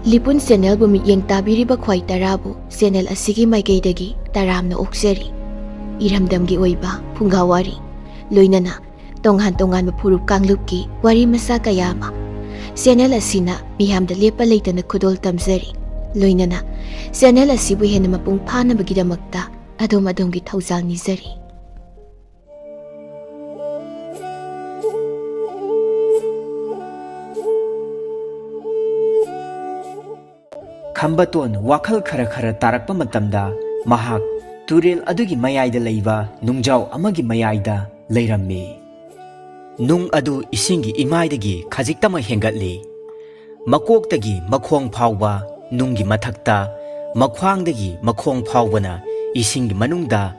Lipun channel bu mityeng tabiriba khwai tarabu channel asigi maikeidagi taramna okseri iramdamgi oiba phungawari loinana tonghan tongan furup kanglupki wari masa kayama channel asina miyamda lepa leitana khudol tamjari loinana channel asibu hena mapung phana bagidamakta adom-adomgi thaujal nizari Khambaton wakal khara tarakpa matamda mahak turel adugi mayayda leiba nungjau amagi mayayda leirammi nung adu isingi imaidagi khajiktama hengatli makoktagi makhong phawba nunggi mathakta makhwangdagi makhong phawbana isingi manungda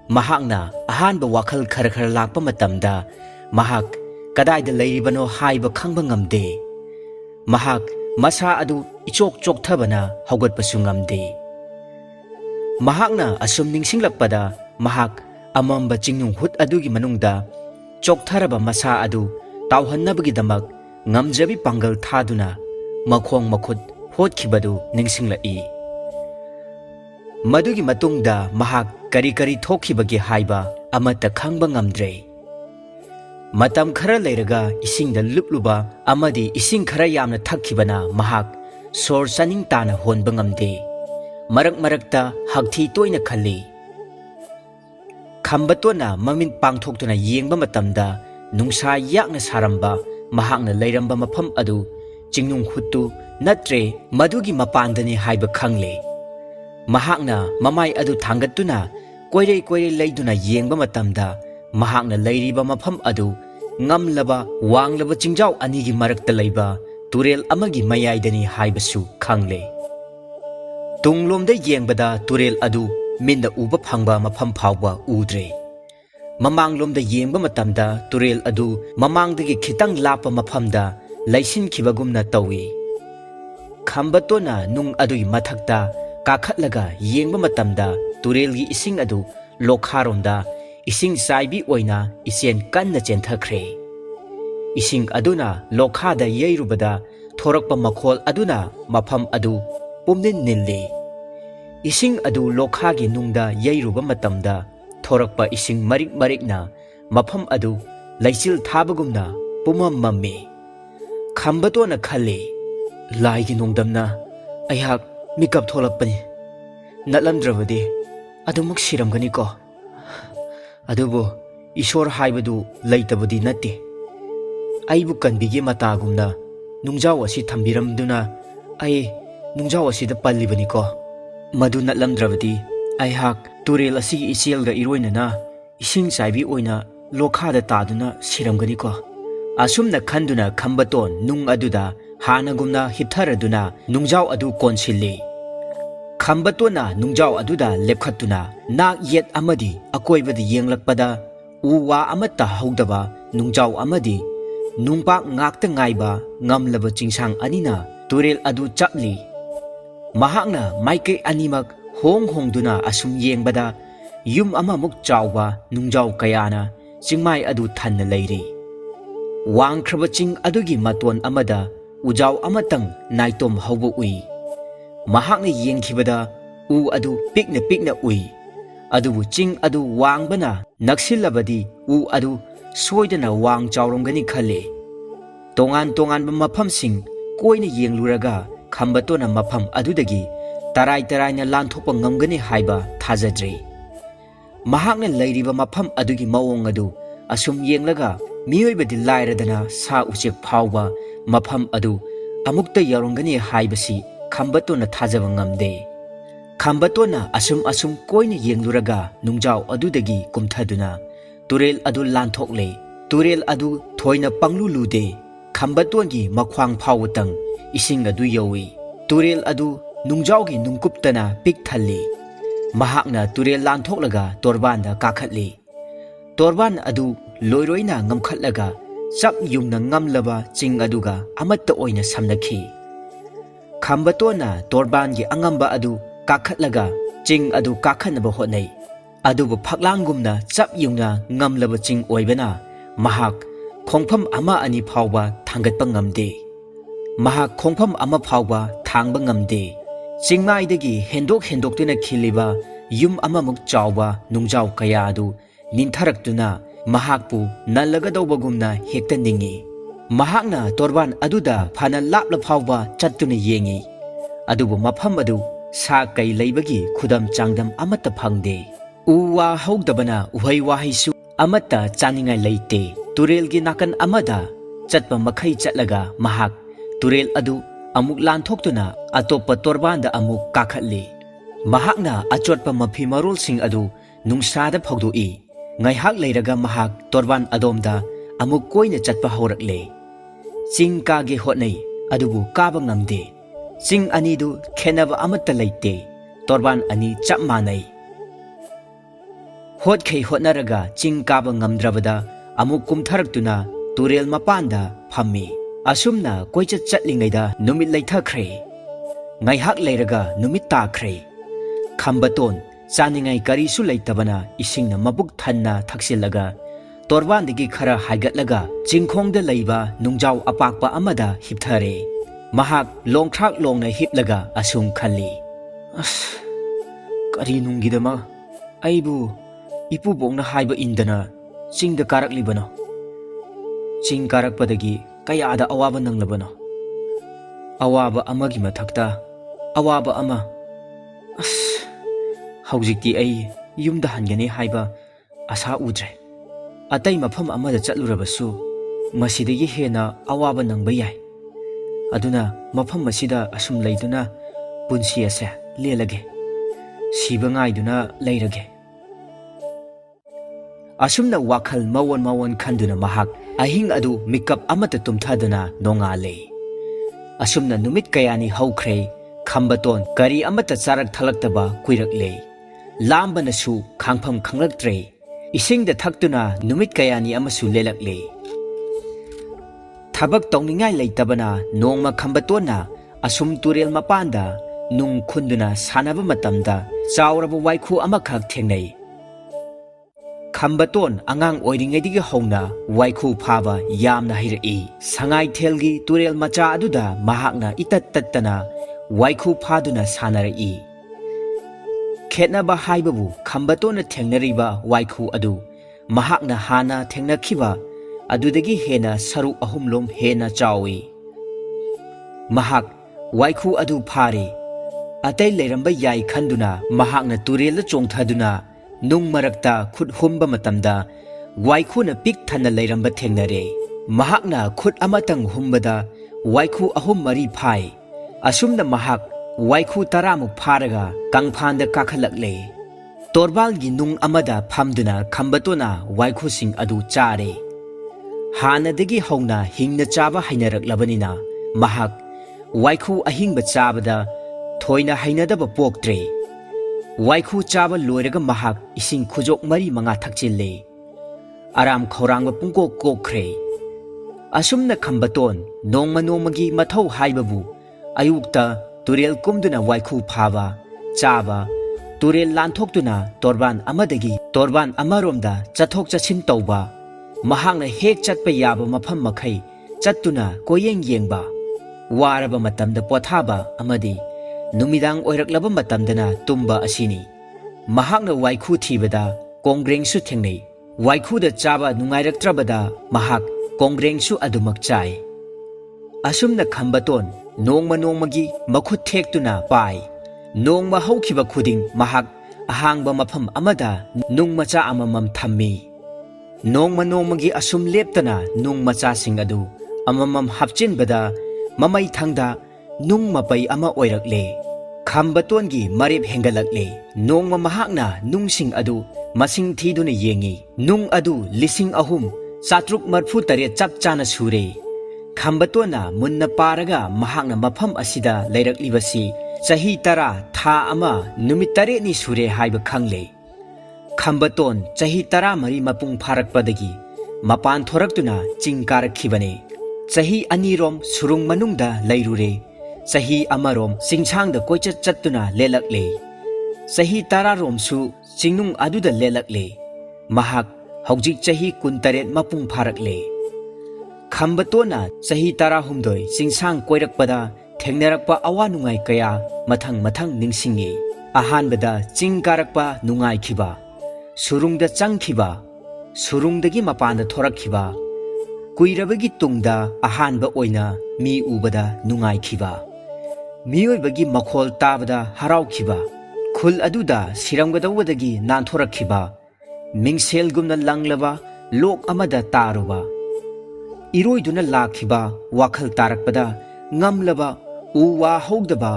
mahakna ahanba wakal khara lakpa matamda mahak kadaida leiribano haiba khangba ngamde mahak masa adu ichok thabana haugatpasu ngamde mahakna asum ningsinglakpada mahak amamba chingnung hut adugi manungda choktharaba masa adu tauhannabagidamak ngamjabi pangal thaduna makhong makhut hotkhibadu ningsinglai madugi matungda mahak kari thokhibagi haiba amata khangba ngamdre matam khara leiraga isingda lupluba amadi ising khara yamna thakkibana mahak sor saning tana honba ngamde marakta hakthi toina khalli khambatona mamin pangthoktuna yengba matamda nungsa yakna saramba mahakna leiramba mafam adu chingnung huttu natre madugi mapandani haiba khangle mahakna mamai adu thangattuna koirei leiduna yengba matamda mahakna leiriba mafam adu ngamlaba wanglaba chingjau anigi marakta leiba turel amagi mayaidani haibasu khangle tunglomda yengbada turel adu minda uba phangba mafam phawba udre mamanglomda yengba matamda turel adu mamangdagi khitang lapa mafamda laisin khibagumna tawi khambatona nung adui mathakta kakhatlaga yengba matamda turelgi ising adu lokharonda ising saibi oina isen kanna chenthakre ising aduna lokhada yeirubada thorakpa makhol aduna mafam adu pumnin nilli ising adu lokhagi nungda yeiruba matamda thorakpa ising marikna mafam adu laichil thabagumna pumam mammi khambatona khalli laigi nungdamna ayhak mikap tholakpani natlamdrabadi adumuk siramgani ko adubu ishor haibadu leitabadi natti aibu kanbigi matagumna nungjaw asi thambiramduna ai nungjaw asida pallibani ko madu natlamdrabadi aihak turel asi iselga iroinana ising saibi oina lokhada taduna siramgani ko asumna khanduna khambaton nung aduda hanagumna hitharaduna nungjaw adu konsilli khambatona nungjaw aduda lepkhatuna nak yet amadi akoibada yenglakpada uwa amata haudaba nungjaw amadi nungpak ngakta ngaiba ngamlaba chingsang anina turel adu chapli mahakna maike animak hongduna asum yengbada yum amamuk chawba nungjaw kayana chingmai adu thanna leiri wangkhraba ching adugi maton amada ujaw amatang naitom haubu ui mahakna yengkhibada u adu pikna ui adubu ching adu wangbana naksilabadi u adu soidana wang chawromgani khalle tongan mafamsing koina yengluraga khambatona mafam adudagi tarai na lanthokpa ngamgani haiba thajadre mahakna leiriba mafam adugi mawong adu asum yenglaga miyoibadi lairadana sa uchek phawba mafam adu amukta yarongani haibasi khambatona thajaba ngamde khambatona asum koina yengluraga nungjaw adudagi kumthaduna turel adu lanthokle turel adu thoina panglulude khambatongi makhwang phawtang ising adu yawi turel adu nungjawgi nungkuptana pik thalli mahakna turel lanthoklaga torbanda kakhatli torban adu loiroina ngamkhatlaga chap yumna ngamlaba ching aduga amatta oina samnakhi khambatona torbangi angamba adu kakhatlaga ching adu kakhanaba hotnai adubu phaklangumna chap yumna ngamlaba ching oibana mahak khongpham ama ani phawba thangatpa ngamde mahak khongpham ama phawba thangba ngamde. Chingmaidagi hendok-hendoktuna khiliba yum amamuk chawba nungjaw kaya adu ninthaраktuna mahakpu nalagadawbagumna hekta ningi. Mahakna torban aduda phana lapla phawba chattuna yengi. Adubu mafam adu sa kai leibagi khudam changdam amata phangde. Uwa hogdabana uhai wahaisu amata chaningai leite. Turelgi nakan amada chatpa makhai chatlaga mahak turel adu amuk lanthokduna atopa torbanda amuk kakhatli. Mahakna achotpa mafi marolsing adu nungsada phogdoi. Ngaihak leiraga mahak torban adomda amuk koina chatpa horakle. Ching kage hotnai adubu kaba ngamde. Ching anidu khenaba amata leite. Torban ani chap manai. Hotkei hotnaraga ching kaba ngamdrabada amuk kumtharaktuna turel mapanda phammi. Asumna koichat chatlingaida numit leithakre. Ngaihak leiraga numit takhre. Khambaton chaningai karisu leitabana isingna mabuk thanna thaksilaga torbandagi khara haigatlaga chingkhongda leiba nungjaw apakpa amada hipthare. Mahak longthrak longna hiplaga asum khalli. Kari nungidama aibu ipubongna haiba indana chingda karaklibano. Ching karakpadagi kayada awaba nanglabano. Awaba amagi mathakta awaba ama. Haujikti ai yumda hangane haiba asa udre. Atai mafam amada chatlurabasu masidagi hena awaba nangba yai. Aduna mafam masida asum leiduna punsi ase lelage. Siba ngaiduna leirage. Asumna wakhal mawon khanduna mahak ahing adu mikap amata tumthaduna nongale. Asumna numit kayani haukhre khambaton kari amata charak thalaktaba kuirakle. Lambanasu khangpham khanglaktre. Isingda thaktuna numit kayani amasu lelakle. Thabak tongningai leitabana nongma khambatona asum turel mapanda nung khunduna sanaba matamda chawraba waikhu amakhak thengnai. Khambaton angang oiringaidigi hongna waikhu phaba yamna hairei. Sangai thelgi turel macha aduda mahakna itat tattana waikhu phaduna sanarei. Khetnaba haibabu khambatona thengnariba waikhu adu mahakna hana thengnakhiba adudagi hena saru ahumlom hena chawi. Mahak waikhu adu phare. Atai leiramba yai khanduna mahakna turela chongthaduna nung marakta khut humba matamda waikhu na pik thana leiramba thengnare. Mahakna khut amatang humbada waikhu ahum mari phai. Asumna mahak waikhu taramuk pharaga kangphanda kakhalakle. Torbalgi nung amada phamduna khambatona waikhu sing adu chare. Hanadagi hongna hingna chaba hainaraklabanina mahak waikhu ahingba chabada thoina hainadaba poktre. Waikhu chaba loiraga mahak ising khujok mari manga thakchille. Aram khorangba pungkok kokkhre. Asumna khambaton nongmagi mathau haibabu ayukta turel kumduna waikhu phaba chaba turel lanthokduna torban amadagi torban amaromda chathok chachin tauba mahakna hek chatpa yaba mafam makhai chattuna koyeng yengba waraba matamda pothaba amadi numidang oiraklaba matamdana tumba asini. Mahakna waikhu thibada kongrengsu thengnei. Waikhu da chaba nungairaktrabada mahak kongrengsu adumak chai. Asumna khambaton nongmagi makhut thektuna pai. Nongma haukiba khuding mahak ahangba mafam amada nung macha amamam thammi. Nongmagi asum leptana nung macha sing adu amamam hapchinbada mamai thangda nung mapai ama oirakle. Khambatongi marip hengalakle. Nongma mahakna nung sing adu masing thiduna yengi. Nung adu lising ahum satruk marfu tare chap chana sure. Khambatona munna paraga mahakna mafam asida leiraklibasi chahi tara tha ama numit tare ni sure haiba khangle. Khambaton chahi tara mari mapung pharakpadagi mapan thoraktuna chingkarakhibane. Chahi anirom surung manungda leirure. Chahi amarom singsangda koichat chattuna lelakle. Chahi tara romsu chingnung aduda lelakle. Mahak haujik chahi kuntaret mapung pharakle. ꯈꯝꯕꯇꯣꯟꯅ ꯆꯍꯤ 18 ꯆꯤꯡꯁꯥꯡ ꯀꯣꯏꯔꯛꯄꯗ ꯊꯦꯡꯅꯔꯛꯄ ꯑꯋꯥ ꯅꯨꯡꯉꯥꯏ ꯀꯌꯥ ꯃꯊꯪ ꯃꯊꯪ ꯅꯤꯡꯁꯤꯡꯉꯤ꯫ ꯑꯍꯥꯟꯕꯗ ꯆꯤꯡ ꯀꯥꯔꯛꯄ ꯅꯨꯡꯉꯥꯏꯈꯤꯕ, ꯁꯨꯔꯨꯡꯗ ꯆꯪꯈꯤꯕ, ꯁꯨꯔꯨꯡꯗꯒꯤ ꯃꯄꯥꯟꯗ ꯊꯣꯔꯛꯈꯤꯕ, ꯀꯨꯏꯔꯕꯒꯤ ꯇꯨꯡꯗ ꯑꯍꯥꯟꯕ ꯑꯣꯏꯅ ꯃꯤ ꯎꯕꯗ ꯅꯨꯡꯉꯥꯏꯈꯤꯕ, ꯃꯤꯑꯣꯏꯕꯒꯤ ꯃꯈꯣꯜ ꯇꯥꯕꯗ ꯍꯔꯥꯎꯈꯤꯕ, ꯈꯨꯜ ꯑꯗꯨꯗ ꯁꯤꯔꯝꯒꯗꯧꯕꯗꯒꯤ ꯅꯥꯟꯊꯣꯔꯛꯈꯤꯕ, ꯃꯤꯡꯁꯦꯜꯒꯨꯝꯅ ꯂꯪꯂꯕ ꯂꯣꯛ ꯑꯃꯗ ꯇꯥꯔꯨꯕ, ꯏꯔꯣꯏꯗꯨꯅ ꯂꯥꯛꯈꯤꯕ ꯋꯥꯈꯜ ꯇꯥꯔꯛꯄꯗ ꯉꯝꯂꯕ ꯎ ꯋꯥ ꯍꯧꯗꯕ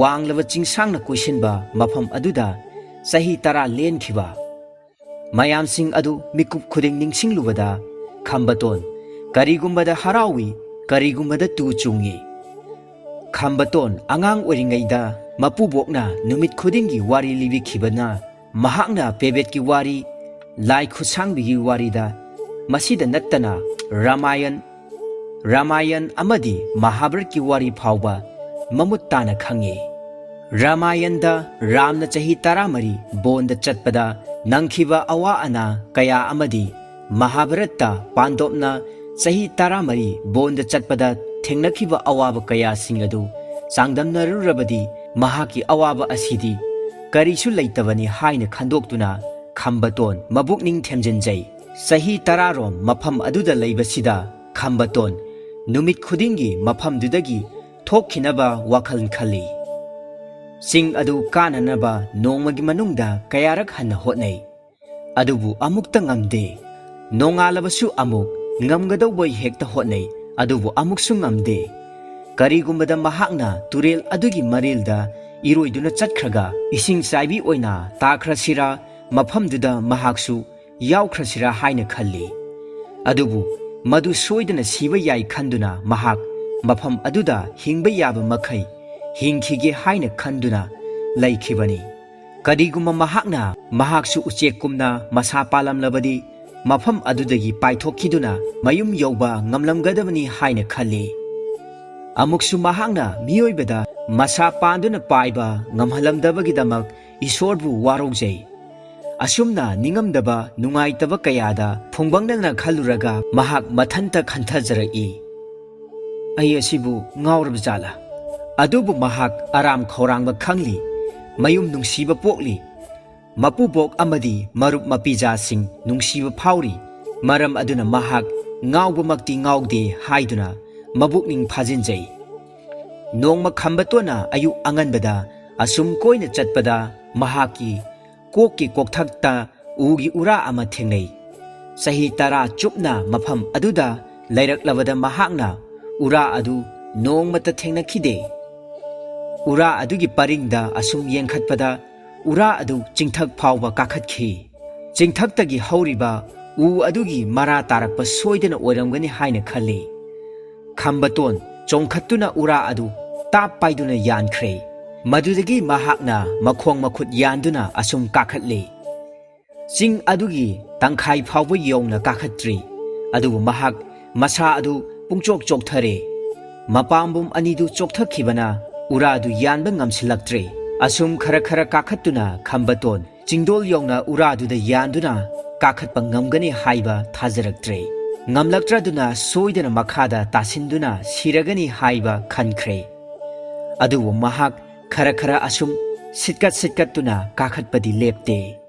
ꯋꯥꯡꯂꯕ ꯆꯤꯡꯁꯥꯡꯅ ꯀꯣꯏꯁꯤꯟꯕ ꯃꯐꯝ ꯑꯗꯨꯗ ꯆꯍꯤ 10 ꯂꯦꯟꯈꯤꯕ ꯃꯌꯥꯝꯁꯤꯡ ꯑꯗꯨ ꯃꯤꯀꯨꯞ ꯈꯨꯗꯤꯡ ꯅꯤꯡꯁꯤꯡꯂꯨꯕꯗ ꯈꯝꯕꯇꯣꯟ ꯀꯔꯤꯒꯨꯝꯕꯗ ꯍꯔꯥꯎꯏ, ꯀꯔꯤꯒꯨꯝꯕꯗ ꯇꯨ ꯆꯨꯡꯏ꯫ ꯈꯝꯕꯇꯣꯟ ꯑꯉꯥꯡ ꯑꯣꯏꯔꯤꯉꯩꯗ ꯃꯄꯨꯕꯣꯛꯅ ꯅꯨꯃꯤꯠ ꯈꯨꯗꯤꯡꯒꯤ ꯋꯥꯔꯤ ꯂꯤꯕꯤꯈꯤꯕꯅ ꯃꯍꯥꯛꯅ ꯄꯦꯕꯦꯠꯀꯤ ꯋꯥꯔꯤ, ꯂꯥꯏ ꯈꯨꯠꯁꯥꯡꯕꯤꯒꯤ ꯋꯥꯔꯤꯗ, ꯃꯁꯤꯗ ꯅꯠꯇꯅ ꯔꯥꯃꯥꯌꯟ ꯑꯃꯗꯤ ꯃꯍꯥꯚꯥꯔꯠꯀꯤ ꯋꯥꯔꯤ ꯐꯥꯎꯕ ꯃꯃꯨꯠ ꯇꯥꯅ ꯈꯪꯉꯤ꯫ ꯔꯥꯃꯥꯌꯟꯗ ꯔꯥꯝꯅ ꯆꯍꯤ 13 ꯕꯣꯟꯗ ꯆꯠꯄꯗ ꯅꯪꯈꯤꯕ ꯑꯋꯥ ꯑꯅꯥ ꯀꯌꯥ ꯑꯃꯗꯤ ꯃꯍꯥꯚꯥꯔꯠꯇ ꯄꯥꯟꯗꯣꯞꯅ ꯆꯍꯤ 13 ꯕꯣꯟꯗ ꯆꯠꯄꯗ ꯊꯦꯡꯅꯈꯤꯕ ꯑꯋꯥꯕ ꯀꯌꯥꯁꯤꯡ ꯑꯗꯨ ꯆꯥꯡꯗꯝꯅꯔꯨꯔꯕꯗꯤ ꯃꯍꯥꯛꯀꯤ ꯑꯋꯥꯕ ꯑꯁꯤꯗꯤ ꯀꯔꯤꯁꯨ ꯂꯩꯇꯕꯅꯤ ꯍꯥꯏꯅ ꯈꯟꯗꯣꯛꯇꯨꯅ ꯈꯝꯕꯇꯣꯟ ꯃꯕꯨꯛꯅꯤꯡ ꯊꯦꯝꯖꯤꯟꯖꯩ꯫ ꯆꯍꯤ 10 ꯔꯣꯝ ꯃꯐꯝ ꯑꯗꯨꯗ ꯂꯩꯕꯁꯤꯗ ꯈꯝꯕꯇꯣꯟ ꯅꯨꯃꯤꯠ ꯈꯨꯗꯤꯡꯒꯤ ꯃꯐꯝꯗꯨꯗꯒꯤ ꯊꯣꯛꯈꯤꯅꯕ ꯋꯥꯈꯜ ꯈꯜꯂꯤ꯫ ꯆꯤꯡ ꯑꯗꯨ ꯀꯥꯅꯅꯕ ꯅꯣꯡꯃꯒꯤ ꯃꯅꯨꯡꯗ ꯀꯌꯥꯔꯛ ꯍꯟꯅ ꯍꯣꯠꯅꯩ, ꯑꯗꯨꯕꯨ ꯑꯃꯨꯛꯇ ꯉꯝꯗꯦ꯫ ꯅꯣꯡꯉꯥꯜꯂꯕꯁꯨ ꯑꯃꯨꯛ ꯉꯝꯒꯗꯧꯕꯩ ꯍꯦꯛꯇ ꯍꯣꯠꯅꯩ, ꯑꯗꯨꯕꯨ ꯑꯃꯨꯛꯁꯨ ꯉꯝꯗꯦ꯫ ꯀꯔꯤꯒꯨꯝꯕꯗ ꯃꯍꯥꯛꯅ ꯇꯨꯔꯦꯜ ꯑꯗꯨꯒꯤ ꯃꯔꯤꯜꯗ ꯏꯔꯣꯏꯗꯨꯅ ꯆꯠꯈ꯭ꯔꯒ ꯏꯁꯤꯡ ꯆꯥꯏꯕꯤ ꯑꯣꯏꯅ ꯇꯥꯈ꯭ꯔꯁꯤꯔꯥ, ꯃꯐꯝꯗꯨꯗ ꯃꯍꯥꯛꯁꯨ ꯌꯥꯎꯈ꯭ꯔꯁꯤꯔꯥ ꯍꯥꯏꯅ ꯈꯜꯂꯤ꯫ ꯑꯗꯨꯕꯨ ꯃꯗꯨ ꯁꯣꯏꯗꯅ ꯁꯤꯕ ꯌꯥꯏ ꯈꯟꯗꯨꯅ ꯃꯍꯥꯛ ꯃꯐꯝ ꯑꯗꯨꯗ ꯍꯤꯡꯕ ꯌꯥꯕ ꯃꯈꯩ ꯍꯤꯡꯈꯤꯒꯦ ꯍꯥꯏꯅ ꯈꯟꯗꯨꯅ ꯂꯩꯈꯤꯕꯅꯤ꯫ ꯀꯔꯤꯒꯨꯝꯕ ꯃꯍꯥꯛꯁꯨ ꯎꯆꯦꯛꯀꯨꯝꯅ ꯃꯁꯥ ꯄꯥꯜꯂꯝꯂꯕꯗꯤ ꯃꯐꯝ ꯑꯗꯨꯗꯒꯤ ꯄꯥꯏꯊꯣꯛꯈꯤꯗꯨꯅ ꯃꯌꯨꯝ ꯌꯧꯕ ꯉꯝꯂꯝꯒꯗꯕꯅꯤ ꯍꯥꯏꯅ ꯈꯜꯂꯤ꯫ ꯑꯃꯨꯛꯁꯨ ꯃꯍꯥꯛꯅ ꯃꯤꯑꯣꯏꯕꯗ ꯃꯁꯥ ꯄꯥꯟꯗꯨꯅ ꯄꯥꯏꯕ ꯉꯝꯍꯜꯂꯝꯗꯕꯒꯤꯗꯃꯛ ꯏꯁꯣꯔꯕꯨ ꯋꯥꯔꯧꯖꯩ꯫ ꯑꯁꯨꯝꯅ ꯅꯤꯡꯉꯝꯗꯕ ꯅꯨꯡꯉꯥꯏꯇꯕ ꯀꯌꯥꯗ ꯐꯨꯡꯕꯪꯅꯅ ꯈꯜꯂꯨꯔꯒ ꯃꯍꯥꯛ ꯃꯊꯟꯇ ꯈꯟꯊꯖꯔꯛꯏ, ꯑꯩ ꯑꯁꯤꯕꯨ ꯉꯥꯎꯔꯕ ꯖꯥꯠꯂꯥ? ꯑꯗꯨꯕꯨ ꯃꯍꯥꯛ ꯑꯔꯥꯝ ꯈꯧꯔꯥꯡꯕ ꯈꯪꯂꯤ, ꯃꯌꯨꯝ ꯅꯨꯡꯁꯤꯕ ꯄꯣꯛꯂꯤ, ꯃꯄꯨꯕꯣꯛ ꯑꯃꯗꯤ ꯃꯔꯨꯞ ꯃꯄꯤꯖꯥꯁꯤꯡ ꯅꯨꯡꯁꯤꯕ ꯐꯥꯎꯔꯤ꯫ ꯃꯔꯝ ꯑꯗꯨꯅ ꯃꯍꯥꯛ ꯉꯥꯎꯕꯃꯛꯇꯤ ꯉꯥꯎꯗꯦ ꯍꯥꯏꯗꯨꯅ ꯃꯕꯨꯛꯅꯤꯡ ꯐꯥꯖꯤꯟꯖꯩ꯫ ꯅꯣꯡꯃ ꯈꯝꯕꯇꯣꯟꯅ ꯑꯌꯨꯛ ꯑꯉꯟꯕꯗ ꯑꯁꯨꯝ ꯀꯣꯏꯅ ꯆꯠꯄꯗ ꯃꯍꯥꯛꯀꯤ ꯀꯣꯛꯀꯤ ꯀꯣꯛꯊꯛꯇ ꯎꯒꯤ ꯎꯔꯥ ꯑꯃ ꯊꯦꯡꯅꯩ꯫ ꯆꯍꯤ 10 ꯆꯨꯞꯅ ꯃꯐꯝ ꯑꯗꯨꯗ ꯂꯩꯔꯛꯂꯕꯗ ꯃꯍꯥꯛꯅ ꯎꯔꯥ ꯑꯗꯨ ꯅꯣꯡꯃꯇ ꯊꯦꯡꯅꯈꯤꯗꯦ꯫ ꯎꯔꯥ ꯑꯗꯨꯒꯤ ꯄꯔꯤꯡꯗ ꯑꯁꯨꯝ ꯌꯦꯡꯈꯠꯄꯗ ꯎꯔꯥ ꯑꯗꯨ ꯆꯤꯡꯊꯛ ꯐꯥꯎꯕ ꯀꯥꯈꯠꯈꯤ꯫ ꯆꯤꯡꯊꯛꯇꯒꯤ ꯍꯧꯔꯤꯕ ꯎ ꯑꯗꯨꯒꯤ ꯃꯔꯥ ꯇꯥꯔꯛꯄ ꯁꯣꯏꯗꯅ ꯑꯣꯏꯔꯝꯒꯅꯤ ꯍꯥꯏꯅ ꯈꯜꯂꯤ꯫ ꯈꯝꯕꯇꯣꯟ ꯆꯣꯡꯈꯠꯇꯨꯅ ꯎꯔꯥ ꯑꯗꯨ ꯇꯥꯞ ꯄꯥꯏꯗꯨꯅ ꯌꯥꯟꯈ꯭ꯔꯦ꯫ ꯃꯗꯨꯗꯒꯤ ꯃꯍꯥꯛꯅ ꯃꯈꯣꯡ ꯃꯈꯨꯠ ꯌꯥꯟꯗꯨꯅ ꯑꯁꯨꯝ ꯀꯥꯈꯠꯂꯤ꯫ ꯆꯤꯡ ꯑꯗꯨꯒꯤ ꯇꯪꯈꯥꯏ ꯐꯥꯎꯕ ꯌꯧꯅ ꯀꯥꯈꯠꯇ꯭ꯔꯤ, ꯑꯗꯨꯕꯨ ꯃꯍꯥꯛ ꯃꯁꯥ ꯑꯗꯨ ꯄꯨꯡꯆꯣꯛ ꯆꯣꯛꯊꯔꯦ꯫ ꯃꯄꯥꯝꯕꯣꯝ ꯑꯅꯤꯗꯨ ꯆꯣꯛꯊꯈꯤꯕꯅ ꯎꯔꯥꯗꯨ ꯌꯥꯟꯕ ꯉꯝꯁꯤꯜꯂꯛꯇ꯭ꯔꯦ꯫ ꯑꯁꯨꯝ ꯈꯔ ꯀꯥꯈꯠꯇꯨꯅ ꯈꯝꯕꯇꯣꯟ ꯆꯤꯡꯗꯣꯜ ꯌꯧꯅ ꯎꯔꯥꯗꯨꯗ ꯌꯥꯟꯗꯨꯅ ꯀꯥꯈꯠꯄ ꯉꯝꯒꯅꯤ ꯍꯥꯏꯕ ꯊꯥꯖꯔꯛꯇ꯭ꯔꯦ꯫ ꯉꯝꯂꯛꯇ꯭ꯔꯗꯨꯅ ꯁꯣꯏꯗꯅ ꯃꯈꯥꯗ ꯇꯥꯁꯤꯟꯗꯨꯅ ꯁꯤꯔꯒꯅꯤ ꯍꯥꯏꯕ ꯈꯟꯈ꯭ꯔꯦ꯫ ꯑꯗꯨꯕꯨ ꯃꯍꯥꯛ ꯈꯔ ꯑꯁꯨꯝ ꯁꯤꯠꯀꯠꯇꯨꯅ ꯀꯥꯈꯠꯄꯗꯤ ꯂꯦꯞꯇꯦ꯫